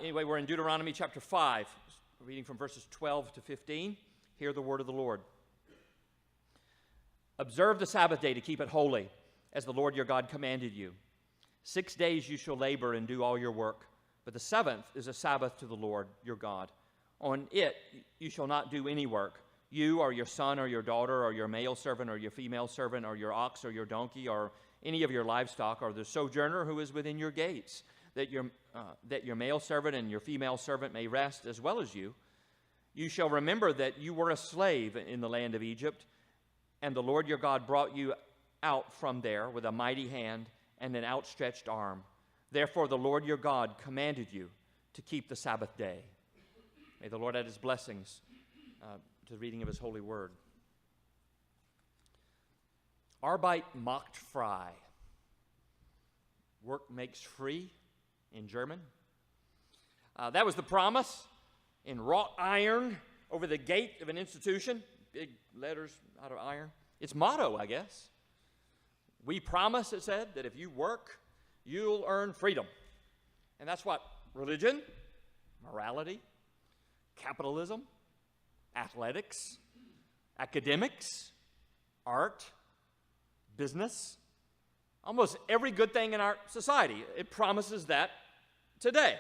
Anyway, we're in Deuteronomy chapter 5, reading from verses 12 to 15. Hear the word of the Lord. Observe the Sabbath day to keep it holy, as the Lord your God commanded you. 6 days you shall labor and do all your work, but the seventh is a Sabbath to the Lord your God. On it you shall not do any work, you or your son or your daughter or your male servant or your female servant or your ox or your donkey or any of your livestock or the sojourner who is within your gates, that your male servant and your female servant may rest as well as you. You shall remember that you were a slave in the land of Egypt, and the Lord your God brought you out from there with a mighty hand and an outstretched arm. Therefore the Lord your God commanded you to keep the Sabbath day. May the Lord add his blessings to the reading of his holy word. Arbeit, Macht, Frei. Work makes free in German. That was the promise in wrought iron over the gate of an institution. Big letters out of iron. Its motto, I guess. We promise, it said, that if you work, you'll earn freedom. And that's what religion, morality, capitalism, athletics, academics, art, business, almost every good thing in our society, it promises that today.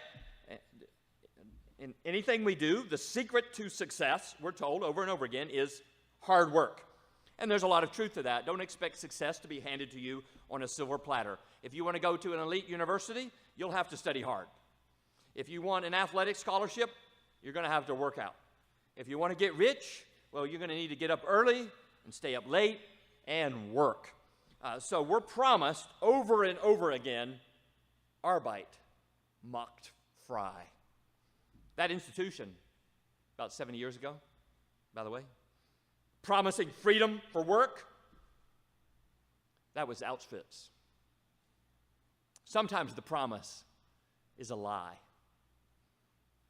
In anything we do, the secret to success, we're told over and over again, is hard work. And there's a lot of truth to that. Don't expect success to be handed to you on a silver platter. If you want to go to an elite university, you'll have to study hard. If you want an athletic scholarship, you're going to have to work out. If you want to get rich, well, you're going to need to get up early and stay up late and work. So we're promised over and over again, Arbeit, Macht, Frei. That institution, about 70 years ago, by the way, promising freedom for work, that was Auschwitz. Sometimes the promise is a lie.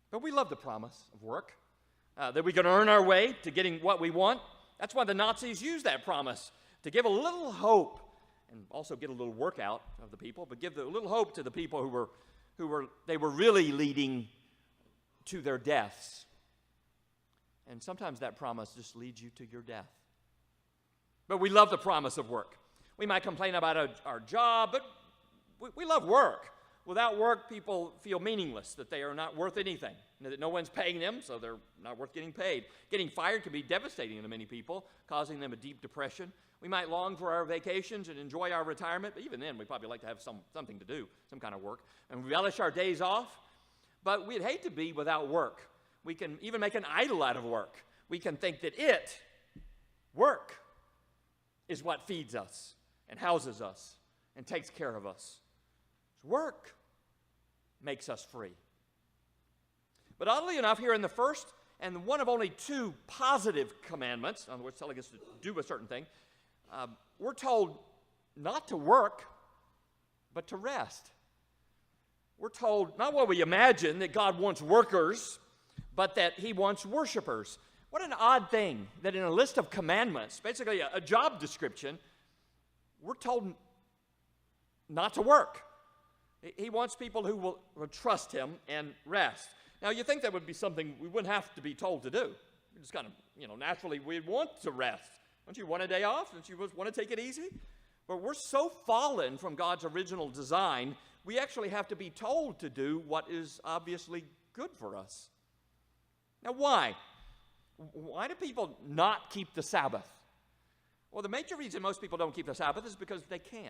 But we love the promise of work, that we can earn our way to getting what we want. That's why the Nazis used that promise, to give a little hope, and also get a little work out of the people, but give a little hope to the people who were really leading to their deaths. And sometimes that promise just leads you to your death. But we love the promise of work. We might complain about our job, but we love work. Without work, people feel meaningless, that they are not worth anything, that no one's paying them, so they're not worth getting paid. Getting fired can be devastating to many people, causing them a deep depression. We might long for our vacations and enjoy our retirement, but even then, we'd probably like to have something to do, some kind of work, and relish our days off. But we'd hate to be without work. We can even make an idol out of work. We can think that work, is what feeds us and houses us and takes care of us. Work makes us free. But oddly enough, here in the first and one of only two positive commandments, in other words, telling us to do a certain thing, we're told not to work, but to rest. We're told not what we imagine, that God wants workers, but that he wants worshipers. What an odd thing that in a list of commandments, basically a job description, we're told not to work. He wants people who will trust him and rest. Now, you think that would be something we wouldn't have to be told to do. We just kind of, naturally we'd want to rest. Don't you want a day off? Don't you want to take it easy? But we're so fallen from God's original design, we actually have to be told to do what is obviously good for us. Now, why? Why do people not keep the Sabbath? Well, the major reason most people don't keep the Sabbath is because they can't.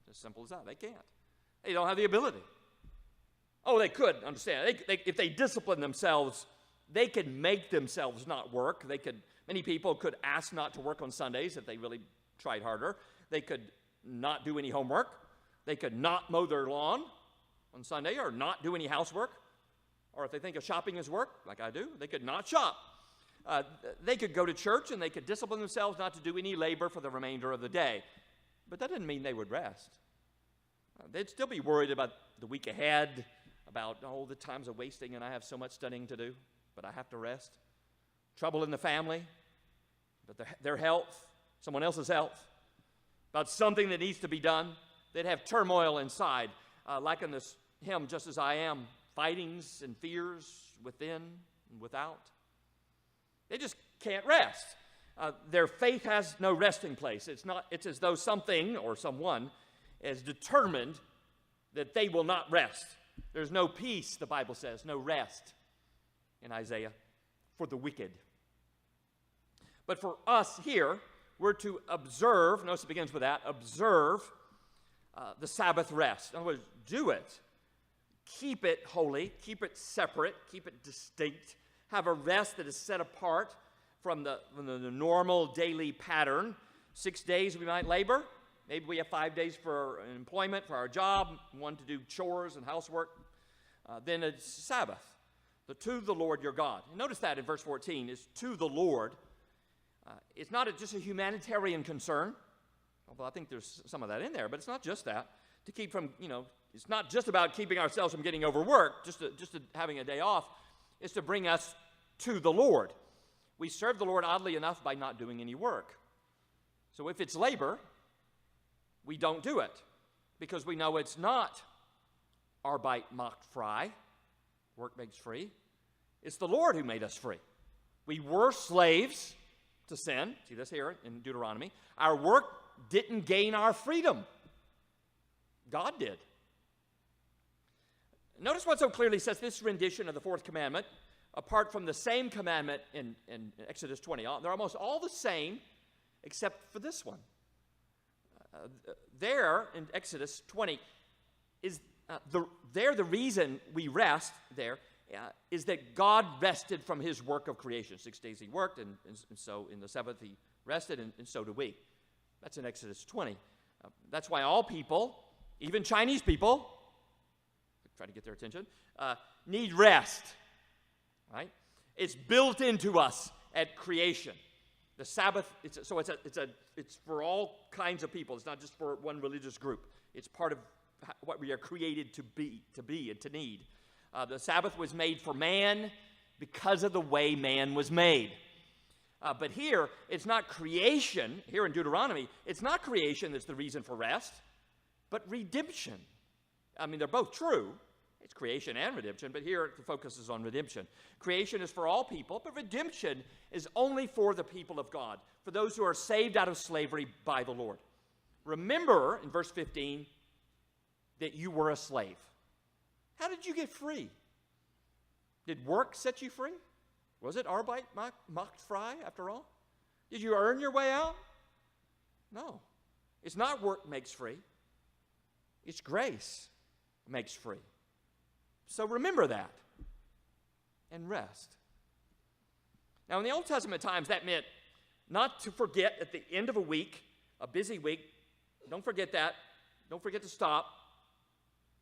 It's as simple as that. They can't. They don't have the ability. Oh, they could, understand. If they discipline themselves, they could make themselves not work. Many people could ask not to work on Sundays if they really tried harder. They could not do any homework. They could not mow their lawn on Sunday or not do any housework. Or if they think of shopping as work, like I do, they could not shop. They could go to church and they could discipline themselves not to do any labor for the remainder of the day. But that didn't mean they would rest. They'd still be worried about the week ahead, about, the time's a wasting and I have so much studying to do, but I have to rest. Trouble in the family, but their health, someone else's health, about something that needs to be done. They'd have turmoil inside, like in this hymn, Just As I Am, fightings and fears within and without. They just can't rest. Their faith has no resting place. It's as though something or someone is determined that they will not rest. There's no peace, the Bible says, no rest in Isaiah for the wicked. But for us here, we're to observe, notice it begins with that, observe the Sabbath rest. In other words, do it. Keep it holy, keep it separate, keep it distinct. Have a rest that is set apart from the normal daily pattern. 6 days we might labor. Maybe we have 5 days for employment, for our job, 1 to do chores and housework. Then it's Sabbath, to the Lord your God. And notice that in verse 14 is to the Lord. It's not just a humanitarian concern, although I think there's some of that in there, but it's not just that. To keep from, it's not just about keeping ourselves from getting overworked, just having a day off. It's to bring us to the Lord. We serve the Lord, oddly enough, by not doing any work. So if it's labor, we don't do it because we know it's not Arbeit, Macht, Frei. Work makes free. It's the Lord who made us free. We were slaves to sin. See this here in Deuteronomy. Our work didn't gain our freedom. God did. Notice what so clearly says this rendition of the Fourth Commandment, apart from the same commandment in Exodus 20. They're almost all the same except for this one. There in Exodus 20 is the reason we rest there is that God rested from his work of creation. 6 days he worked, and so in the seventh he rested, and so do we. That's in Exodus 20. That's why all people, even Chinese people, try to get their attention, need rest. Right? It's built into us at creation. The Sabbath, it's for all kinds of people. It's not just for one religious group. It's part of what we are created to be and to need. The Sabbath was made for man because of the way man was made. But here, it's not creation. Here in Deuteronomy, it's not creation that's the reason for rest, but redemption. I mean, they're both true. It's creation and redemption, but here the focus is on redemption. Creation is for all people, but redemption is only for the people of God, for those who are saved out of slavery by the Lord. Remember in verse 15 that you were a slave. How did you get free? Did work set you free? Was it Arbeit, Macht, Frei, after all? Did you earn your way out? No. It's not work makes free. It's grace makes free. So remember that and rest. Now, in the Old Testament times, that meant not to forget at the end of a week, a busy week, don't forget that. Don't forget to stop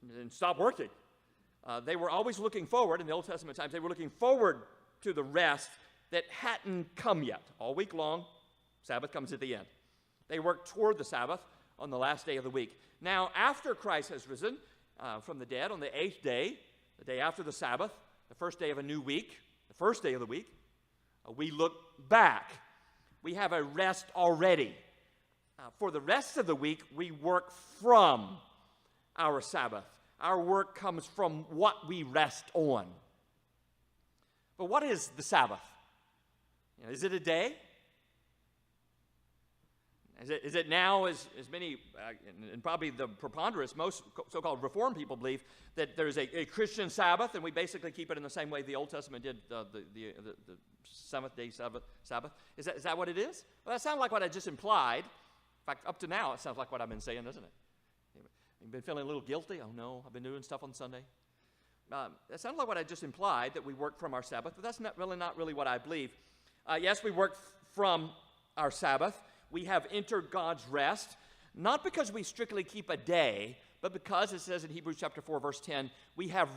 and stop working. They were always looking forward, in the Old Testament times, they were looking forward to the rest that hadn't come yet. All week long, Sabbath comes at the end. They worked toward the Sabbath on the last day of the week. Now, after Christ has risen from the dead on the 8th day, the day after the Sabbath, the first day of a new week, the first day of the week, we look back. We have a rest already. For the rest of the week, we work from our Sabbath. Our work comes from what we rest on. But what is the Sabbath? Is it a day? Is it now, as many, and probably the preponderance, most so-called Reformed people believe that there's a Christian Sabbath, and we basically keep it in the same way the Old Testament did the seventh-day Sabbath. Is that what it is? Well, that sounds like what I just implied. In fact, up to now, it sounds like what I've been saying, doesn't it? You've been feeling a little guilty? Oh, no, I've been doing stuff on Sunday. That sounds like what I just implied, that we work from our Sabbath, but that's not really what I believe. Yes, we work from our Sabbath. We have entered God's rest, not because we strictly keep a day, but because it says in Hebrews chapter 4, verse 10, we have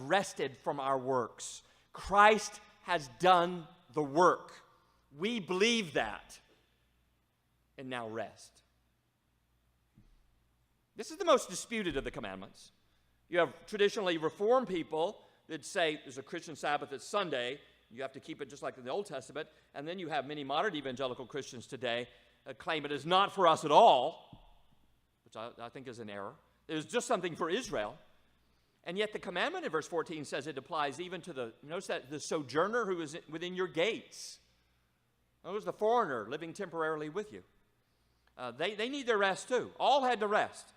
rested from our works. Christ has done the work. We believe that, and now rest. This is the most disputed of the commandments. You have traditionally Reformed people that say there's a Christian Sabbath that's Sunday. You have to keep it just like in the Old Testament. And then you have many modern evangelical Christians today that claim it is not for us at all, which I think is an error. It is just something for Israel. And yet the commandment in verse 14 says it applies even to notice that the sojourner who is within your gates. Notice the foreigner living temporarily with you. They need their rest too. All had to rest.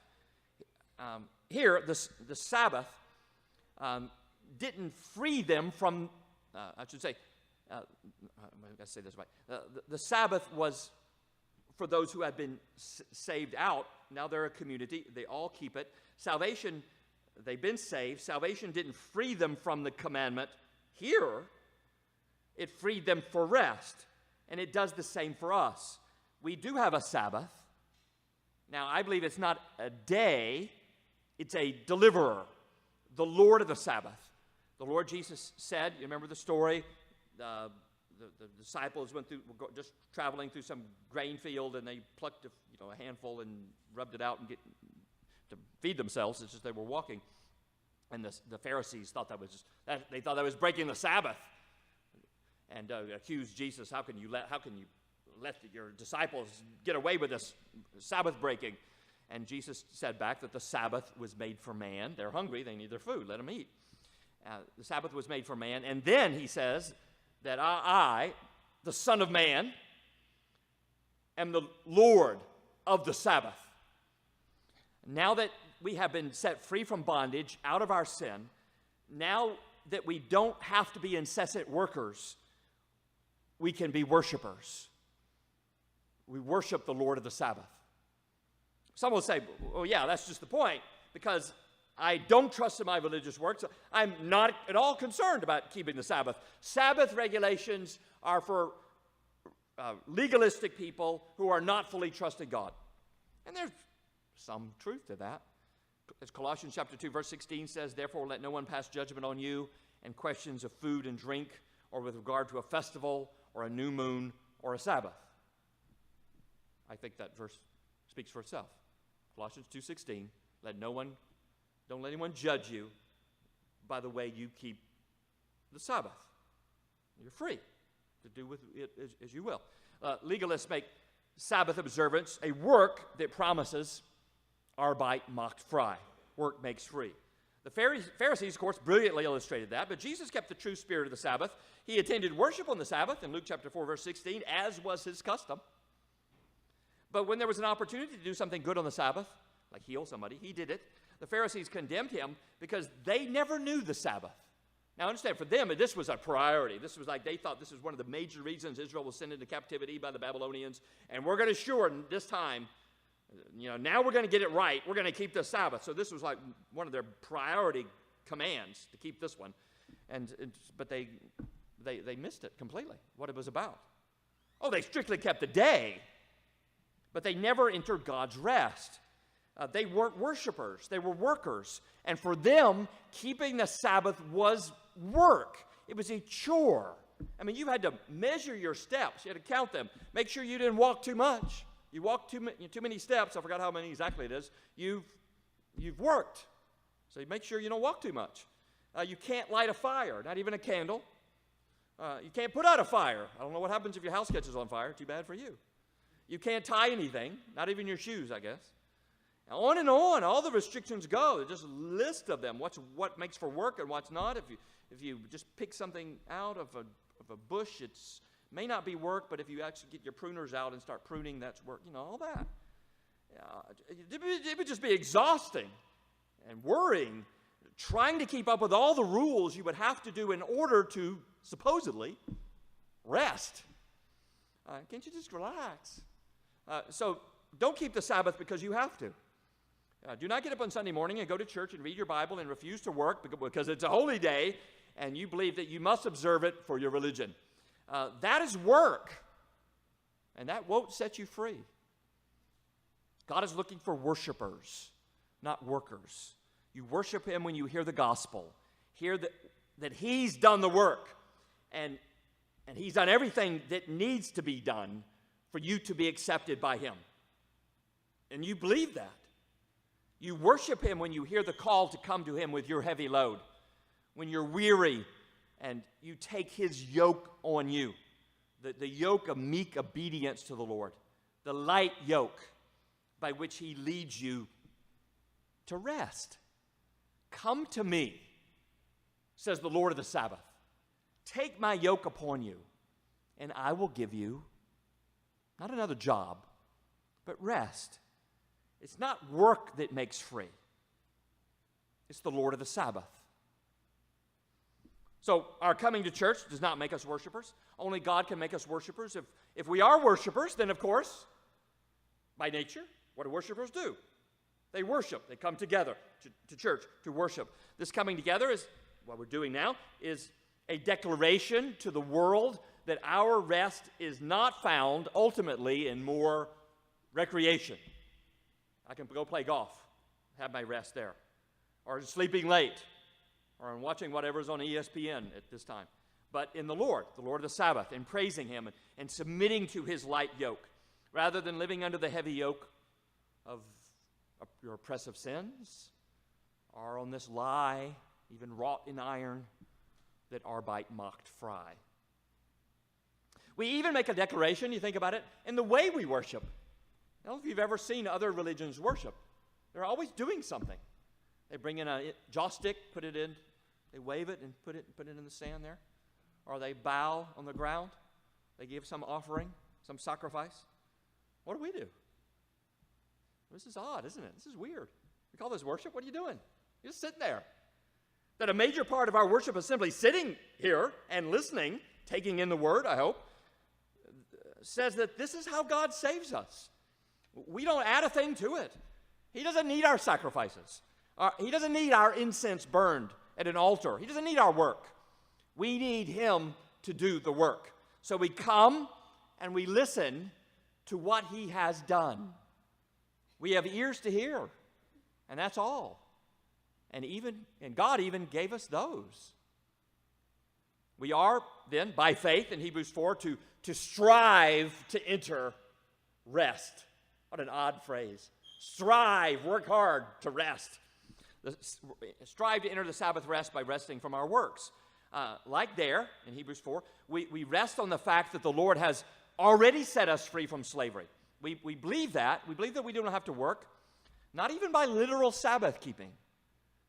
Here, the Sabbath didn't free them from, I should say, I've got to say this right. The Sabbath was for those who had been saved out. Now they're a community. They all keep it. Salvation, they've been saved. Salvation didn't free them from the commandment. Here, it freed them for rest. And it does the same for us. We do have a Sabbath. Now, I believe it's not a day. It's a deliverer, the Lord of the Sabbath. The Lord Jesus said, you remember the story? The disciples were just traveling through some grain field, and they plucked a handful and rubbed it out to feed themselves. It's just they were walking, and the Pharisees thought they thought that was breaking the Sabbath, and accused Jesus. How can you let your disciples get away with this Sabbath breaking? And Jesus said back that the Sabbath was made for man. They're hungry. They need their food. Let them eat. The Sabbath was made for man. And then he says that I, the Son of Man, am the Lord of the Sabbath. Now that we have been set free from bondage, out of our sin, now that we don't have to be incessant workers, we can be worshipers. We worship the Lord of the Sabbath. Some will say, oh yeah, that's just the point, because I don't trust in my religious works. I'm not at all concerned about keeping the Sabbath. Sabbath regulations are for legalistic people who are not fully trusting God. And there's some truth to that. As Colossians chapter 2, verse 16 says, therefore let no one pass judgment on you in questions of food and drink, or with regard to a festival, or a new moon, or a Sabbath. I think that verse speaks for itself. Colossians 2:16, don't let anyone judge you by the way you keep the Sabbath. You're free to do with it as you will. Legalists make Sabbath observance a work that promises Arbeit, Macht, Frei. Work makes free. The Pharisees, of course, brilliantly illustrated that, but Jesus kept the true spirit of the Sabbath. He attended worship on the Sabbath in Luke chapter 4, verse 16, as was his custom. But when there was an opportunity to do something good on the Sabbath, like heal somebody, he did it. The Pharisees condemned him because they never knew the Sabbath. Now understand, for them, this was a priority. This was like they thought this was one of the major reasons Israel was sent into captivity by the Babylonians. And we're going to shorten this time. Now we're going to get it right. We're going to keep the Sabbath. So this was like one of their priority commands, to keep this one. But they missed it completely, what it was about. Oh, they strictly kept the day, but they never entered God's rest. They weren't worshipers. They were workers. And for them, keeping the Sabbath was work. It was a chore. I mean, you had to measure your steps. You had to count them. Make sure you didn't walk too much. You walk too many steps. I forgot how many exactly it is. You've worked. So you make sure you don't walk too much. You can't light a fire, not even a candle. You can't put out a fire. I don't know what happens if your house catches on fire. Too bad for you. You can't tie anything, not even your shoes, I guess. On and on, all the restrictions go. There's just a list of them. What makes for work and what's not. If you just pick something out of a bush, it may not be work, but if you actually get your pruners out and start pruning, that's work. All that. It would just be exhausting and worrying, trying to keep up with all the rules you would have to do in order to, supposedly, rest. Can't you just relax? So don't keep the Sabbath because you have to. Do not get up on Sunday morning and go to church and read your Bible and refuse to work because it's a holy day and you believe that you must observe it for your religion. That is work, and that won't set you free. God is looking for worshipers, not workers. You worship him when you hear the gospel, hear that he's done the work, and he's done everything that needs to be done for you to be accepted by him. And you believe that. You worship him when you hear the call to come to him with your heavy load, when you're weary and you take his yoke on you, the yoke of meek obedience to the Lord, the light yoke by which he leads you to rest. "Come to me," says the Lord of the Sabbath. "Take my yoke upon you, and I will give you," not another job, but rest. It's not work that makes free. It's the Lord of the Sabbath. So our coming to church does not make us worshipers. Only God can make us worshipers. If we are worshipers, then of course, by nature, what do worshipers do? They worship. They come together to church to worship. This coming together is, what we're doing now, is a declaration to the world that our rest is not found ultimately in more recreation. I can go play golf, have my rest there, or sleeping late, or in watching whatever's on ESPN at this time. But in the Lord of the Sabbath, in praising Him and submitting to His light yoke, rather than living under the heavy yoke of your oppressive sins, or on this lie, even wrought in iron, that Arbeit, Macht, Frei. We even make a declaration, you think about it, in the way we worship. I don't know if you've ever seen other religions worship. They're always doing something. They bring in a joss stick, put it in, they wave it and put it in the sand there. Or they bow on the ground. They give some offering, some sacrifice. What do we do? This is odd, isn't it? This is weird. We call this worship? What are you doing? You're just sitting there. That a major part of our worship is simply sitting here and listening, taking in the word, I hope, says that this is how God saves us. We don't add a thing to it. He doesn't need our sacrifices. He doesn't need our incense burned at an altar. He doesn't need our work. We need Him to do the work. So we come and we listen to what He has done. We have ears to hear, and that's all. And God even gave us those. We are then, by faith in Hebrews 4, to strive to enter rest. What an odd phrase. Strive, work hard to rest. Strive to enter the Sabbath rest by resting from our works. Like there in Hebrews 4, we rest on the fact that the Lord has already set us free from slavery. We believe that. We believe that we don't have to work, not even by literal Sabbath keeping,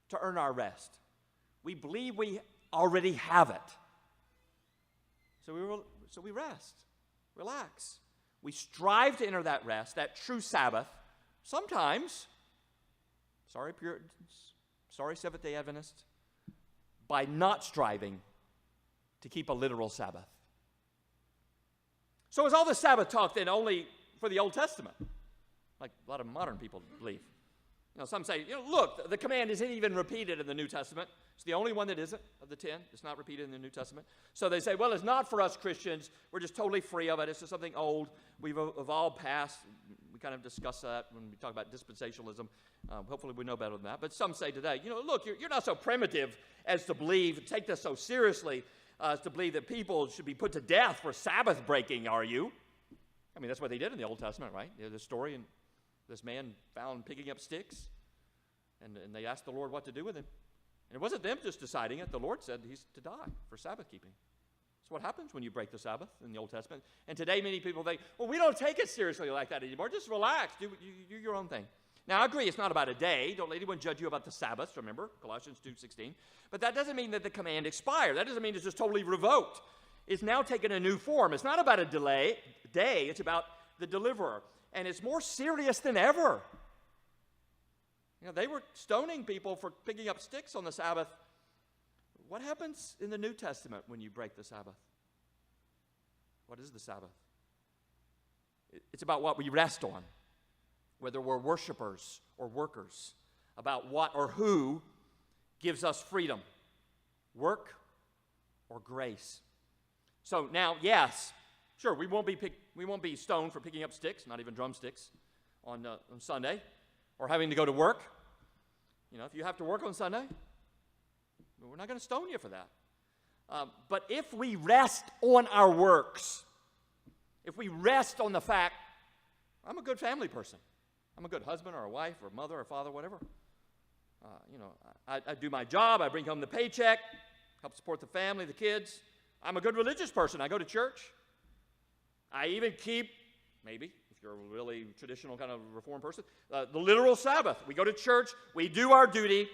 to earn our rest. We believe we already have it. So we rest, relax. We strive to enter that rest, that true Sabbath. Sometimes, sorry Puritans, sorry Seventh-day Adventists, by not striving to keep a literal Sabbath. So is all the Sabbath talk then only for the Old Testament, like a lot of modern people believe? Some say, look, the command isn't even repeated in the New Testament. It's the only one that isn't of the 10. It's not repeated in the New Testament. So they say, well, it's not for us Christians. We're just totally free of it. It's just something old. We've evolved past. We kind of discuss that when we talk about dispensationalism. Hopefully we know better than that. But some say today, look, you're not so primitive as to believe, take this so seriously, as to believe that people should be put to death for Sabbath breaking, are you? I mean, that's what they did in the Old Testament, right? The story, and this man found picking up sticks, and they asked the Lord what to do with him. And it wasn't them just deciding it. The Lord said he's to die for Sabbath keeping. That's what happens when you break the Sabbath in the Old Testament. And today many people think, well, we don't take it seriously like that anymore. Just relax. Do your own thing. Now, I agree it's not about a day. Don't let anyone judge you about the Sabbath, remember, Colossians 2:16. But that doesn't mean that the command expired. That doesn't mean it's just totally revoked. It's now taken a new form. It's not about a day. It's about the deliverer. And it's more serious than ever. They were stoning people for picking up sticks on the Sabbath. What happens in the New Testament when you break the Sabbath? What is the Sabbath? It's about what we rest on, whether we're worshipers or workers, about what or who gives us freedom, work or grace. So now, yes, sure, we won't be stoned for picking up sticks, not even drumsticks, on Sunday, or having to go to work. If you have to work on Sunday, we're not going to stone you for that. But if we rest on our works, if we rest on the fact, I'm a good family person, I'm a good husband or a wife or mother or father, whatever. I do my job, I bring home the paycheck, help support the family, the kids. I'm a good religious person, I go to church. I even keep, maybe, if you're a really traditional kind of Reformed person, the literal Sabbath. We go to church, we do our duty,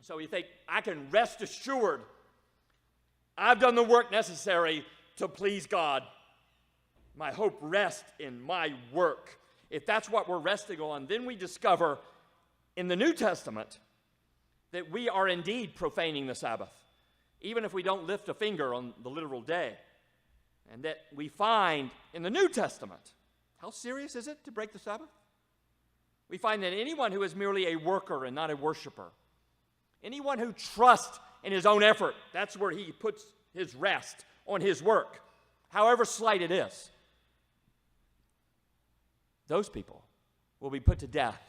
So you think, I can rest assured I've done the work necessary to please God. My hope rests in my work. If that's what we're resting on, then we discover in the New Testament that we are indeed profaning the Sabbath, even if we don't lift a finger on the literal day. And that we find in the New Testament, how serious is it to break the Sabbath? We find that anyone who is merely a worker and not a worshiper, anyone who trusts in his own effort, that's where he puts his rest on his work, however slight it is, those people will be put to death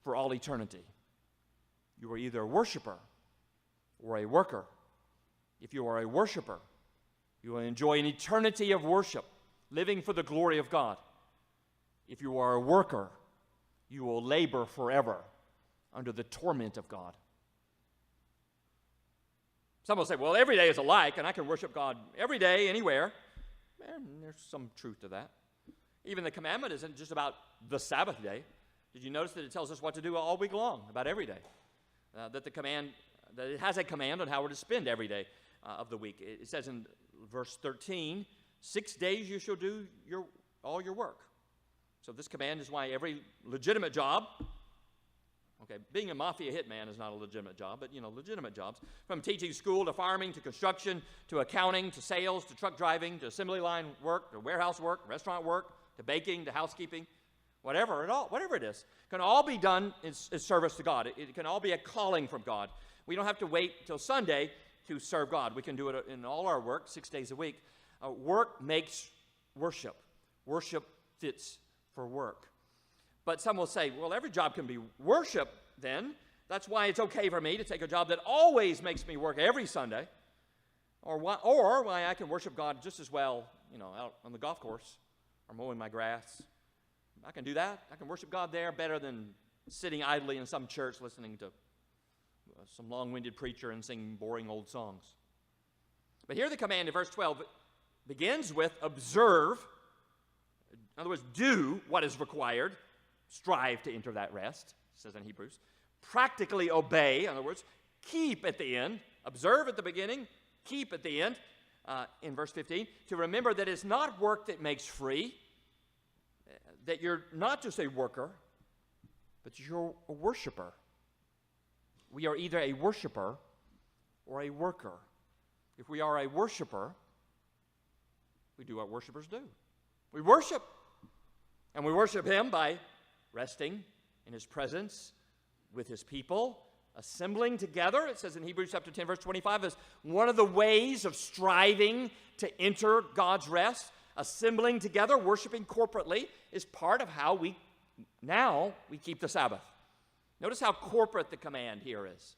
for all eternity. You are either a worshiper or a worker. If you are a worshiper, you will enjoy an eternity of worship, living for the glory of God. If you are a worker, you will labor forever under the torment of God. Some will say, well, every day is alike, and I can worship God every day, anywhere. And there's some truth to that. Even the commandment isn't just about the Sabbath day. Did you notice that it tells us what to do all week long, about every day? That it has a command on how we're to spend every day of the week. It says in verse 13, 6 days you shall do all your work. So this command is why every legitimate job, okay, being a mafia hitman is not a legitimate job, but, legitimate jobs, from teaching school to farming to construction to accounting to sales to truck driving to assembly line work to warehouse work, restaurant work to baking to housekeeping, whatever it is, can all be done in service to God. It can all be a calling from God. We don't have to wait till Sunday to serve God. We can do it in all our work, 6 days a week. Work makes worship. Worship fits for work. But some will say, well, every job can be worship then. That's why it's okay for me to take a job that always makes me work every Sunday. Or why I can worship God just as well, out on the golf course or mowing my grass. I can do that. I can worship God there better than sitting idly in some church listening to some long-winded preacher and singing boring old songs. But here the command in verse 12 begins with observe. In other words, do what is required. Strive to enter that rest, it says in Hebrews. Practically obey, in other words, keep at the end. Observe at the beginning, keep at the end. In verse 15, to remember that it's not work that makes free, that you're not just a worker, but you're a worshiper. We are either a worshiper or a worker. If we are a worshiper, we do what worshipers do. We worship. And we worship Him by resting in His presence with His people, assembling together. It says in Hebrews chapter 10, verse 25, is one of the ways of striving to enter God's rest. Assembling together, worshiping corporately, is part of how we keep the Sabbath. Notice how corporate the command here is.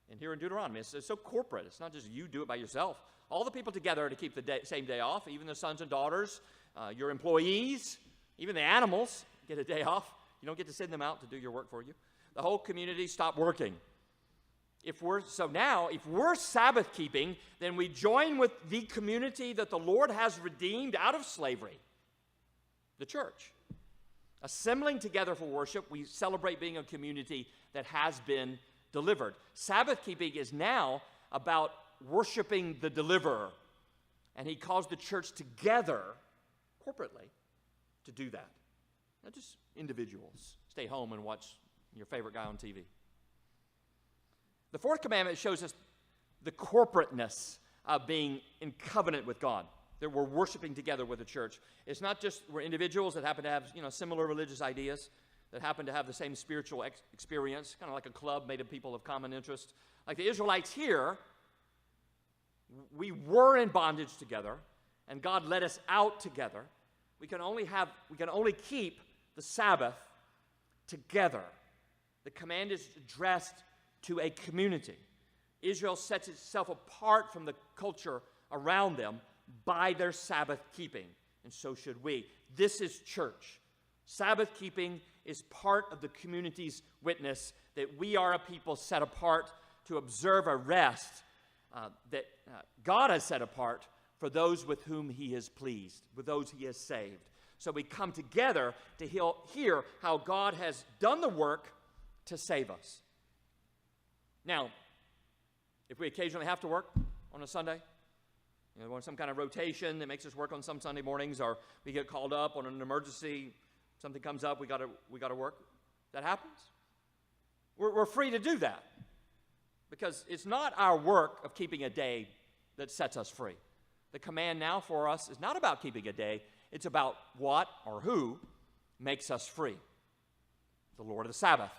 And here in Deuteronomy, it's so corporate. It's not just you do it by yourself. All the people together are to keep the same day off, even the sons and daughters, your employees, even the animals get a day off. You don't get to send them out to do your work for you. The whole community stop working. If we're Sabbath keeping, then we join with the community that the Lord has redeemed out of slavery, the church. Assembling together for worship, we celebrate being a community that has been delivered. Sabbath keeping is now about worshiping the deliverer. And He calls the church together, corporately, to do that. Not just individuals. Stay home and watch your favorite guy on TV. The Fourth Commandment shows us the corporateness of being in covenant with God, that we're worshiping together with the church. It's not just we're individuals that happen to have similar religious ideas, that happen to have the same spiritual experience, kind of like a club made of people of common interest. Like the Israelites here, we were in bondage together, and God let us out together. We can only keep the Sabbath together. The command is addressed to a community. Israel sets itself apart from the culture around them by their Sabbath keeping, and so should we. This is church. Sabbath keeping is part of the community's witness that we are a people set apart to observe a rest that God has set apart for those with whom He is pleased, with those He has saved. So we come together to hear how God has done the work to save us. Now, if we occasionally have to work on a Sunday, on some kind of rotation that makes us work on some Sunday mornings, or we get called up on an emergency, something comes up, we got to work. That happens. We're free to do that because it's not our work of keeping a day that sets us free. The command now for us is not about keeping a day. It's about what or who makes us free. The Lord of the Sabbath.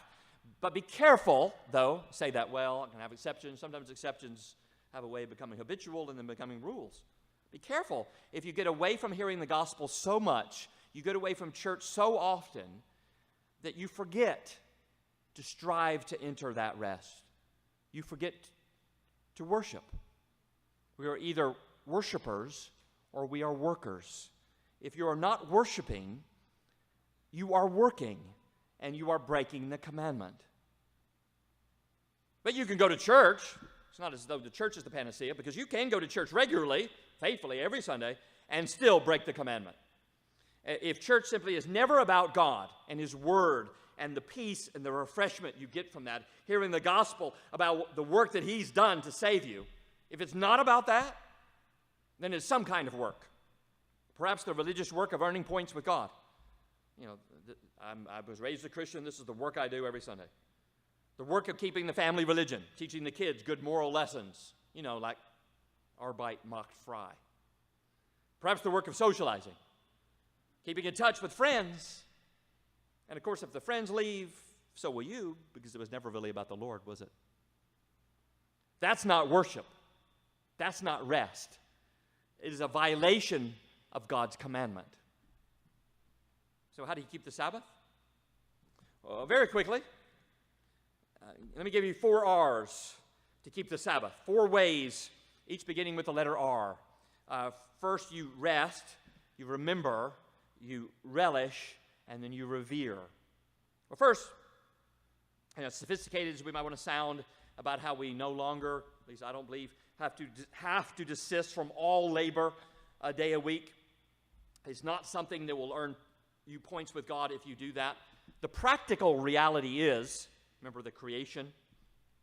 But be careful, though. Say that, well, I can have exceptions. Sometimes exceptions have a way of becoming habitual and then becoming rules. Be careful. If you get away from hearing the gospel so much, you get away from church so often that you forget to strive to enter that rest. You forget to worship. We are either worshipers or we are workers. If you are not worshiping, you are working and you are breaking the commandment. But you can go to church. It's not as though the church is the panacea, because you can go to church regularly, faithfully, every Sunday, and still break the commandment. If church simply is never about God and His Word and the peace and the refreshment you get from that, hearing the gospel about the work that He's done to save you, if it's not about that, then it's some kind of work. Perhaps the religious work of earning points with God. I was raised a Christian. This is the work I do every Sunday. The work of keeping the family religion, teaching the kids good moral lessons, like Arbeit, Macht, Frei. Perhaps the work of socializing, keeping in touch with friends. And of course, if the friends leave, so will you, because it was never really about the Lord, was it? That's not worship. That's not rest. It is a violation of God's commandment. So how do you keep the Sabbath? Well, very quickly, let me give you 4 R's to keep the Sabbath. 4 ways, each beginning with the letter R. First, you rest, you remember, you relish, and then you revere. Well, first, sophisticated as we might want to sound about how we no longer, at least I don't believe, have to desist from all labor a day a week. It's not something that will earn you points with God if you do that. The practical reality is, remember the creation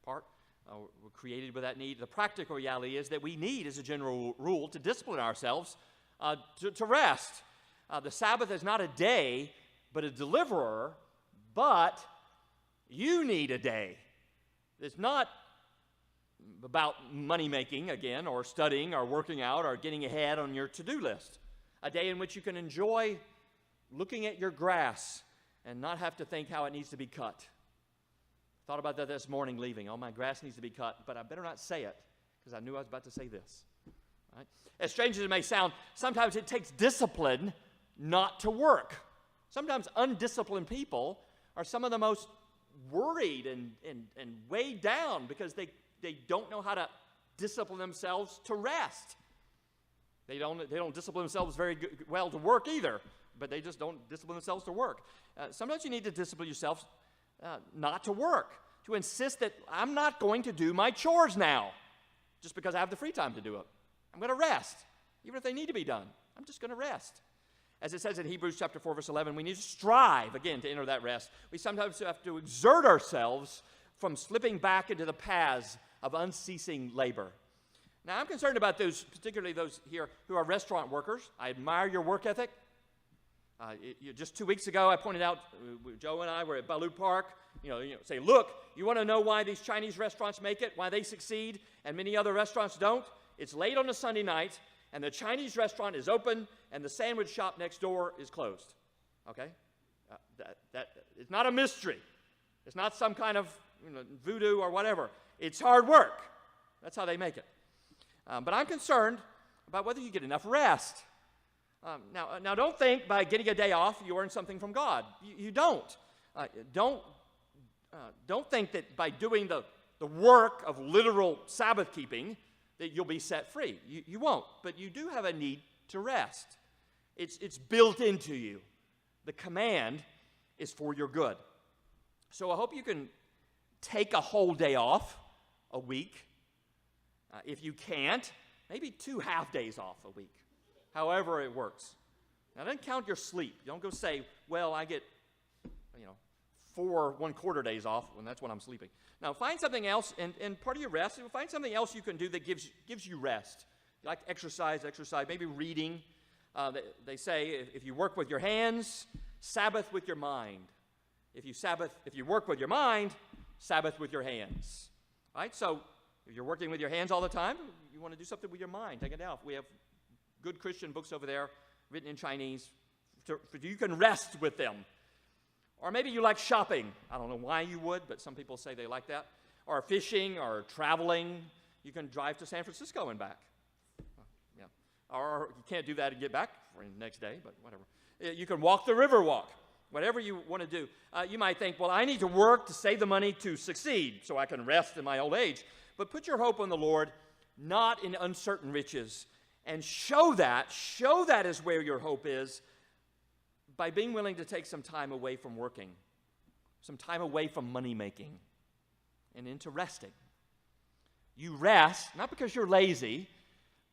part? We're created with that need. The practical reality is that we need, as a general rule, to discipline ourselves to rest. The Sabbath is not a day, but a deliverer, but you need a day. It's not about money-making, again, or studying, or working out, or getting ahead on your to-do list. A day in which you can enjoy looking at your grass and not have to think how it needs to be cut. Thought about that this morning leaving. Oh, my grass needs to be cut, but I better not say it because I knew I was about to say this. Right? As strange as it may sound, sometimes it takes discipline not to work. Sometimes undisciplined people are some of the most worried and weighed down because they don't know how to discipline themselves to rest. They don't discipline themselves very well to work either, but they just don't discipline themselves to work. Sometimes you need to discipline yourself not to work, to insist that I'm not going to do my chores now just because I have the free time to do it. I'm going to rest, even if they need to be done. I'm just going to rest. As it says in Hebrews chapter 4, verse 11, we need to strive, again, to enter that rest. We sometimes have to exert ourselves from slipping back into the paths of unceasing labor. Now, I'm concerned about those, particularly those here who are restaurant workers. I admire your work ethic. Just 2 weeks ago, I pointed out, Joe and I were at Baloo Park, say, look, you want to know why these Chinese restaurants make it, why they succeed, and many other restaurants don't? It's late on a Sunday night, and the Chinese restaurant is open, and the sandwich shop next door is closed. Okay? It's not a mystery. It's not some kind of voodoo or whatever. It's hard work. That's how they make it. But I'm concerned about whether you get enough rest. Now, don't think by getting a day off you earn something from God. You don't. Don't think that by doing the work of literal Sabbath keeping that you'll be set free. You won't. But you do have a need to rest. It's built into you. The command is for your good. So I hope you can take a whole day off a week. If you can't, maybe 2 half days off a week. However it works. Now, don't count your sleep. Don't go say, well, I get, 4 1/4 days off, and that's when I'm sleeping. Now, find something else, and part of your rest, find something else you can do that gives you rest. Like exercise, maybe reading. They say if you work with your hands, Sabbath with your mind. If you work with your mind, Sabbath with your hands. Right? So if you're working with your hands all the time, you want to do something with your mind. Take it out. We have good Christian books over there written in Chinese. You can rest with them. Or maybe you like shopping. I don't know why you would, but some people say they like that. Or fishing or traveling. You can drive to San Francisco and back. Yeah. Or you can't do that and get back for the next day, but whatever. You can walk the river walk. Whatever you want to do. You might think, well, I need to work to save the money to succeed so I can rest in my old age. But put your hope on the Lord, not in uncertain riches. And show that is where your hope is, by being willing to take some time away from working, some time away from money making, and into resting. You rest, not because you're lazy,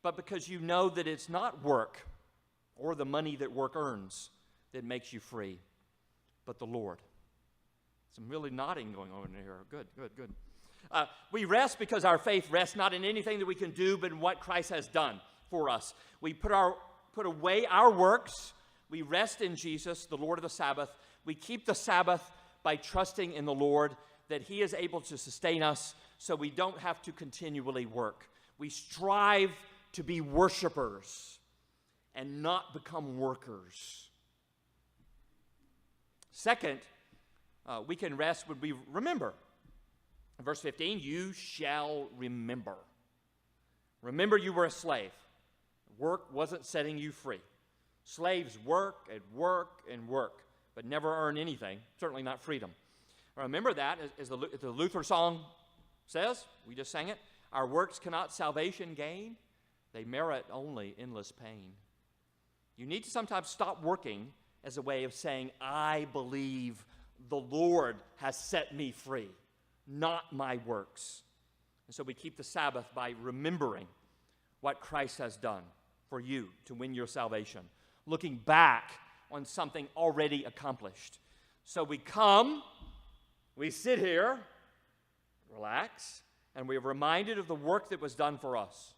but because you know that it's not work or the money that work earns that makes you free, but the Lord. Some really nodding going on here. Good. We rest because our faith rests not in anything that we can do, but in what Christ has done for us. We put away our works. We rest in Jesus, the Lord of the Sabbath. We keep the Sabbath by trusting in the Lord that He is able to sustain us so we don't have to continually work. We strive to be worshipers and not become workers. Second, we can rest when we remember. In verse 15, you shall remember. Remember you were a slave. Work wasn't setting you free. Slaves work and work and work, but never earn anything, certainly not freedom. Remember that, as the Luther song says, we just sang it, our works cannot salvation gain, they merit only endless pain. You need to sometimes stop working as a way of saying, I believe the Lord has set me free, not my works. And so we keep the Sabbath by remembering what Christ has done for you to win your salvation, looking back on something already accomplished. So we come, we sit here, relax, and we're reminded of the work that was done for us,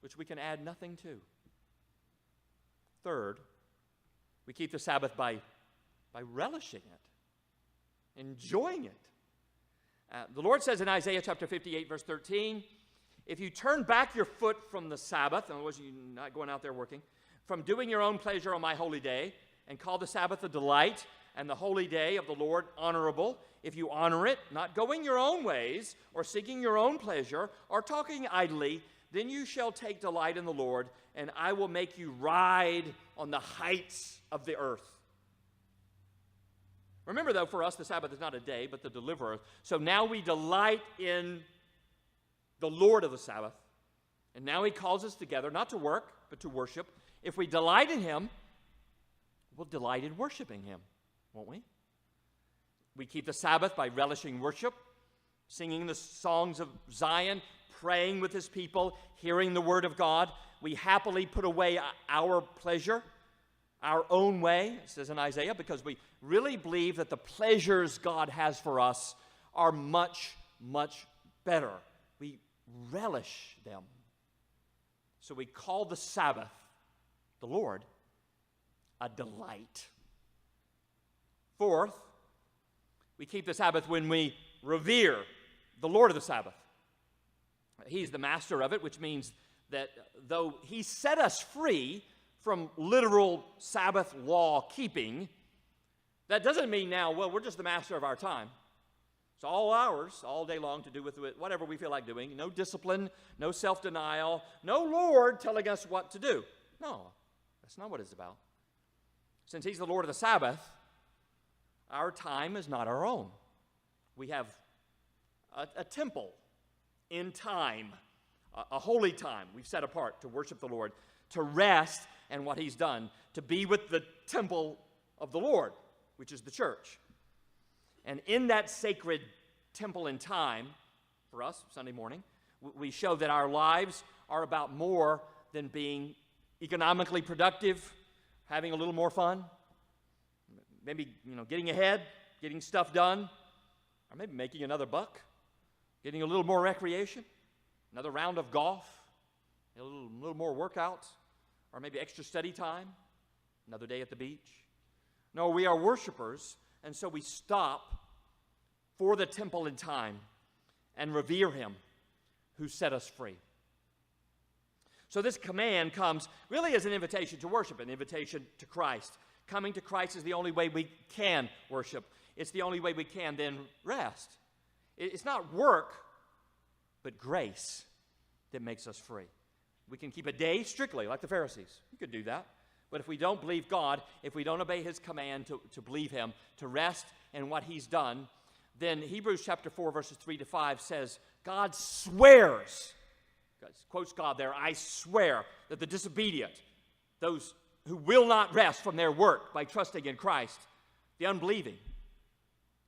which we can add nothing to. Third, we keep the Sabbath by relishing it, enjoying it. The Lord says in Isaiah chapter 58, verse 13, if you turn back your foot from the Sabbath, in other words, you're not going out there working, from doing your own pleasure on my holy day, and call the Sabbath a delight, and the holy day of the Lord honorable, if you honor it, not going your own ways, or seeking your own pleasure, or talking idly, then you shall take delight in the Lord, and I will make you ride on the heights of the earth. Remember, though, for us, the Sabbath is not a day, but the deliverer. So now we delight in the Lord of the Sabbath, and now He calls us together, not to work, but to worship. If we delight in Him, we'll delight in worshiping Him, won't we? We keep the Sabbath by relishing worship, singing the songs of Zion, praying with His people, hearing the Word of God. We happily put away our pleasure, our own way, it says in Isaiah, because we really believe that the pleasures God has for us are much, much better. We relish them. So we call the Sabbath, the Lord, a delight. Fourth, we keep the Sabbath when we revere the Lord of the Sabbath. He's the master of it, which means that though He set us free from literal Sabbath law keeping, that doesn't mean now, well, we're just the master of our time. It's all ours, all day long, to do with whatever we feel like doing. No discipline, no self-denial, no Lord telling us what to do. No, that's not what it's about. Since He's the Lord of the Sabbath, our time is not our own. We have a temple in time, a holy time we've set apart to worship the Lord, to rest in what He's done, to be with the temple of the Lord, which is the church. And in that sacred temple in time, for us, Sunday morning, we show that our lives are about more than being economically productive, having a little more fun, maybe getting ahead, getting stuff done, or maybe making another buck, getting a little more recreation, another round of golf, a little more workouts, or maybe extra study time, another day at the beach. No, we are worshipers, and so we stop for the temple in time and revere him who set us free. So this command comes really as an invitation to worship, an invitation to Christ. Coming to Christ is the only way we can worship. It's the only way we can then rest. It's not work, but grace that makes us free. We can keep a day strictly, like the Pharisees. You could do that. But if we don't believe God, if we don't obey his command to believe him, to rest in what he's done, then Hebrews chapter 4, verses 3 to 5 says, God swears, quotes God there, I swear that the disobedient, those who will not rest from their work by trusting in Christ, the unbelieving,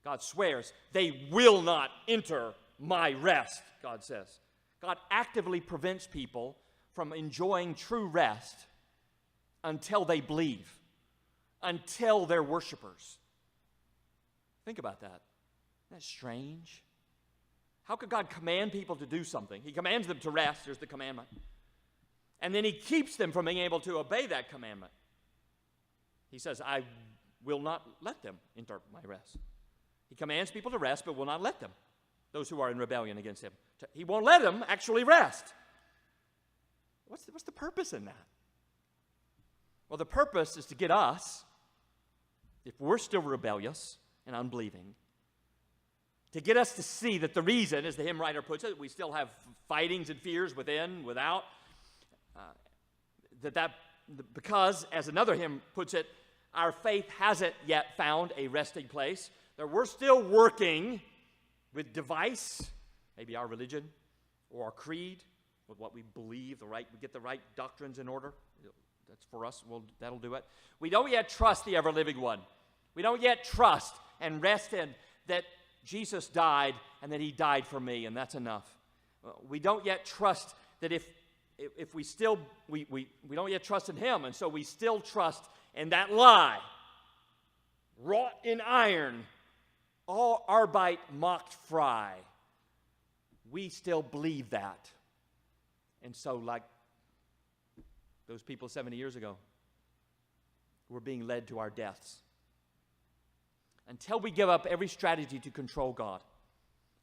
God swears, they will not enter my rest, God says. God actively prevents people from enjoying true rest until they believe, until they're worshipers. Think about that. Isn't that strange? How could God command people to do something? He commands them to rest, there's the commandment. And then he keeps them from being able to obey that commandment. He says, I will not let them enter my rest. He commands people to rest, but will not let them, those who are in rebellion against him. He won't let them actually rest. What's the purpose in that? Well, the purpose is to get us, if we're still rebellious and unbelieving, to get us to see that the reason, as the hymn writer puts it, we still have fightings and fears within, without, because, as another hymn puts it, our faith hasn't yet found a resting place, that we're still working with device, maybe our religion or our creed, with what we believe, we get the right doctrines in order. That's for us, that'll do it. We don't yet trust the ever-living one. We don't yet trust and rest in that Jesus died and that he died for me, and that's enough. We don't yet trust that if we still, we don't yet trust in him, and so we still trust in that lie, wrought in iron, all Arbeit, Macht, Frei. We still believe that. And so, like those people 70 years ago, we're being led to our deaths. Until we give up every strategy to control God,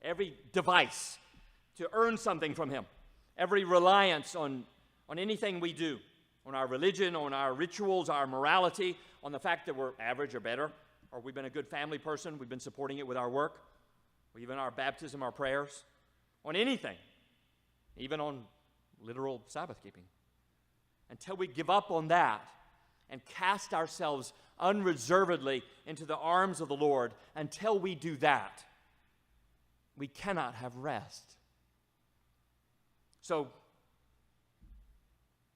every device to earn something from him, every reliance on anything we do, on our religion, on our rituals, our morality, on the fact that we're average or better, or we've been a good family person, we've been supporting it with our work, or even our baptism, our prayers, on anything, even on literal Sabbath keeping. Until we give up on that and cast ourselves unreservedly into the arms of the Lord, until we do that, we cannot have rest. So,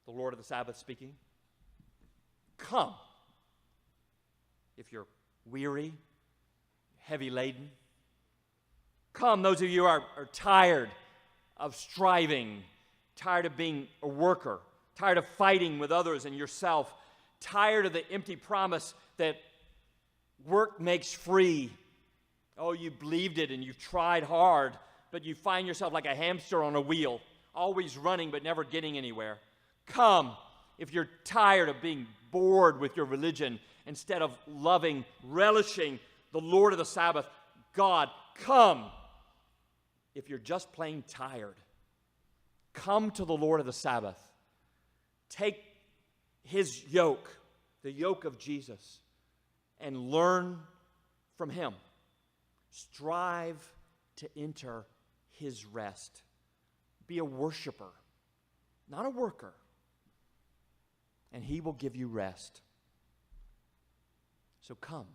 the Lord of the Sabbath speaking, come if you're weary, heavy laden. Come, those of you who are tired of striving, tired of being a worker, tired of fighting with others and yourself, tired of the empty promise that work makes free. Oh, you believed it and you've tried hard, but you find yourself like a hamster on a wheel, always running but never getting anywhere. Come if you're tired of being bored with your religion instead of loving, relishing the Lord of the Sabbath, God. Come if you're just plain tired. Come to the Lord of the Sabbath. Take his yoke, the yoke of Jesus, and learn from him. Strive to enter his rest. Be a worshiper, not a worker, and he will give you rest. So come.